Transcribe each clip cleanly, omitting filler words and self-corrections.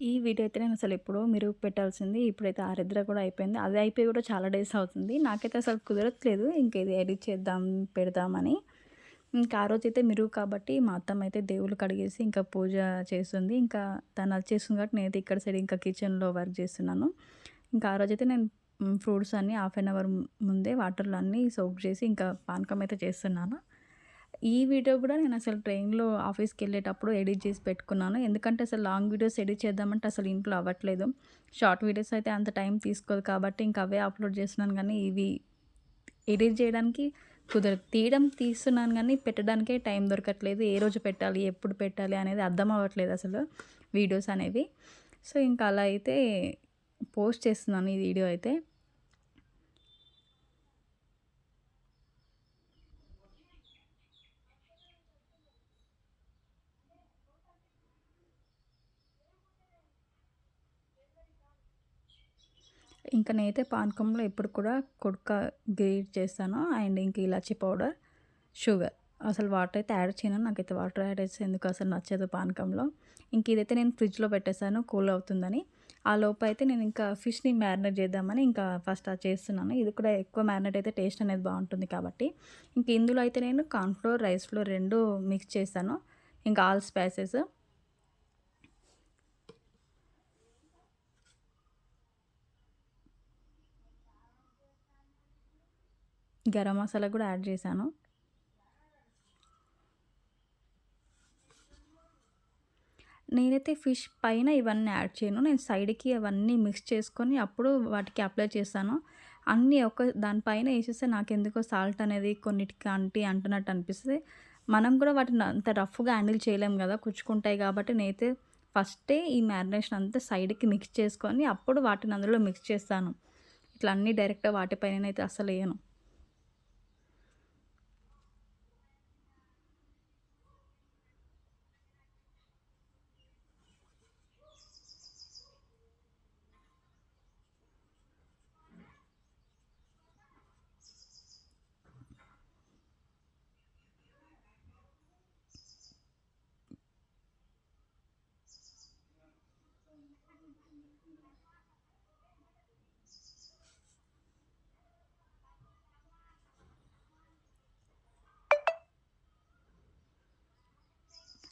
ఈ వీడియో అయితే నేను అసలెప్పుడో మెరుగు పెట్టాల్సింది. ఇప్పుడైతే ఆరిద్ర కూడా అయిపోయింది. అది అయిపోయి కూడా చాలా డేస్ అవుతుంది. నాకైతే అసలు కుదరట్లేదు. ఇంక ఇది ఎడిట్ చేద్దాం, పెడదామని. ఇంకా ఆ రోజైతే మెరుగు కాబట్టి మా అత్తమ్మయితే దేవుళ్ళు కడిగేసి ఇంకా పూజ చేస్తుంది. ఇంకా తను అది చేస్తుంది కాబట్టి నేనైతే ఇక్కడ సైడ్ ఇంకా కిచెన్‌లో వర్క్ చేస్తున్నాను. ఇంకా ఆ రోజైతే నేను ఫ్రూట్స్ అన్నీ హాఫ్ అన్ అవర్ ముందే వాటర్‌లో అన్నీ సోక్ చేసి ఇంకా పానకం అయితే చేస్తున్నాను. ఈ వీడియో గూడా నేనసలు ట్రైన్‌లో ఆఫీస్‌కెళ్ళేటప్పుడు ఎడిట్ జేసి పెట్టుకున్నాను. ఎందుకంటే అసలు లాంగ్ వీడియోస్ ఎడిట్ చేద్దామంటే అసలు ఇంట్లో అవ్వట్లేదు. షార్ట్ వీడియోస్ అయితే అంత టైం తీసుకోదు కాబట్టి ఇంక అవే అప్‌లోడ్ చేస్తున్నాను గానీ, ఇవి ఎడిట్ జేయడానికి కుదరదు. తీస్తున్నాను గానీ, పెట్టడానికే టైం దొరకట్లేదు. ఏ రోజు పెట్టాలి, ఎప్పుడు పెట్టాలి అనేది అర్థం అవ్వట్లేదు అసలు వీడియోస్ అనేవి. సో, ఇంక అలా అయితే పోస్ట్ చేస్తున్నాను ఈ వీడియో అయితే. ఇంక నేనైతే పానకంలో ఎప్పుడు కూడా కుడక గ్రేట్ చేస్తాను. అండ్ ఇంక ఇలాచీ పౌడర్, షుగర్. అసలు వాటర్ అయితే యాడ్ చేయను. నాకైతే వాటర్ యాడ్ చేస్తే ఎందుకో అసలు నచ్చదు పానకంలో. ఇంక ఇదైతే నేను ఫ్రిడ్జ్‌లో పెట్టేసాను కూల్ అవుతుందని. ఆ లోపైతే నేను ఇంకా ఫిష్‌ని మ్యారినేట్ చేద్దామని ఇంకా ఫస్ట్ అది చేస్తున్నాను. ఇది కూడా ఎక్కువ మ్యారినేట్ అయితే టేస్ట్ అనేది బావుంటుంది కాబట్టి. ఇంక ఇందులో అయితే నేను corn flour, rice flour 2 mix చేశాను. ఇంకా ఆల్ స్పైసెస్, గరం మసాలా కూడా యాడ్ చేశాను. నేనైతే ఫిష్ పైన ఇవన్నీ యాడ్ చేయను. నేను సైడ్‌కి అవన్నీ మిక్స్ చేసుకొని అప్పుడు వాటికి అప్లై చేస్తాను. అన్నీ ఒక దాని పైన ఏసేస్తే నాకెందుకో సాల్ట్ అనేది కొన్నిటికి అంటున్నట్టు అనిపిస్తది. మనం కూడా వాటిని అంత రఫ్‌గా హ్యాండిల్ చేయలేం గదా! కుచ్చుకుంటాయి కాబట్టి నేనైతే ఫస్టే ఈ మ్యారినేషన్ అంతా సైడ్‌కి మిక్స్ చేసుకొని అప్పుడు వాటిని అందులో మిక్స్ చేస్తాను. ఇట్లా అన్నీ డైరెక్ట్‌గా వాటి పైననైతే అస్సలెయను.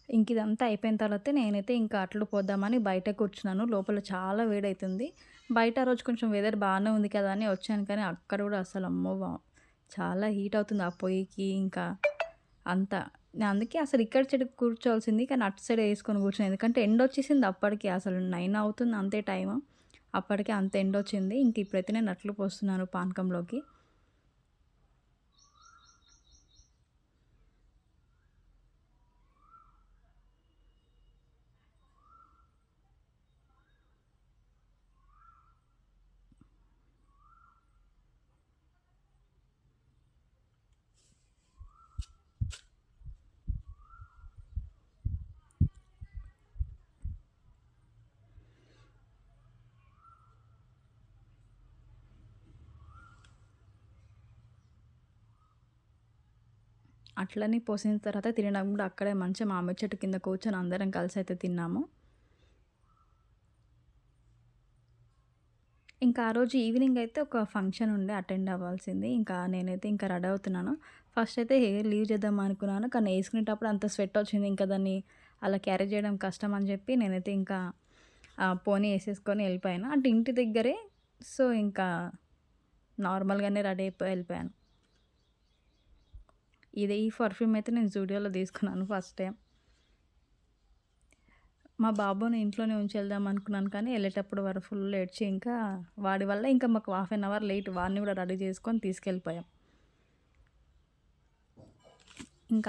ఇంక ఇదంతా అయిపోయిన తర్వాత నేనైతే ఇంకా అట్లు పోద్దామని బయట కూర్చున్నాను. లోపల చాలా వేడైతుంది. బయట ఆ రోజు కొంచెం వెదర్ బానే ఉంది కదా అని వచ్చాను కానీ అక్కడ కూడా అసలు అమ్మో! చాలా హీట్ అవుతుంది ఆ పొయ్యికి ఇంకా అంతా. నేను అందుకే అసలు ఇక్కడ సైడ్ కూర్చోవాల్సింది కానీ అటు సైడ్ ఏసుకొని కూర్చున్నా. ఎందుకంటే ఎండొచ్చేసింది అప్పటికి అసలు 9 అవుతుంది అంతే టైము. అప్పటికే అంత ఎండొచ్చింది. ఇంక ఇప్పుడైతే నేను అట్లు పోస్తున్నాను పానకంలోకి. అట్లని పోసిన తర్వాత తినడం కూడా అక్కడే మంచిగా మామిడి చెట్టు కింద కూర్చొని అందరం కలిసైతే తిన్నాము. ఇంకా ఆ రోజు ఈవినింగ్ అయితే ఒక ఫంక్షన్ ఉండే అటెండ్ అవ్వాల్సింది. ఇంకా నేనైతే ఇంకా రెడీ అవుతున్నాను. ఫస్ట్ అయితే హెయిర్ లీవ్ చేద్దాం అనుకున్నాను. కానీ ఏసుకునేటప్పుడు అంత స్వెట్ వచ్చింది. ఇంకా దాన్ని అలా క్యారీ చేయడం కష్టం అని చెప్పి నేనైతే ఇంకా పోనీ ఏసేసుకొని ఎళ్ళిపోయాను. అంటే ఇంటి దగ్గరే. సో, ఇంకా నార్మల్‌గానే రెడీ అయిపోయి ఎళ్ళిపోయాను. ఈ పర్ఫ్యూమ్ అయితే నేను జూడియోలో తీసుకున్నాను ఫస్ట్ టైమ్. మా బాబుని ఇంట్లోనే ఉంచి వెళ్దాం అనుకున్నాను కానీ ఎళ్ళేటప్పుడు వాడు ఫుల్ ఏడ్చి ఇంకా వాడి వల్ల ఇంకా మాకు హాఫ్ అన్ అవర్ లేట్ వాడిని కూడా రెడీ చేసుకొని తీసుకెళ్ళిపోయాం. ఇంకా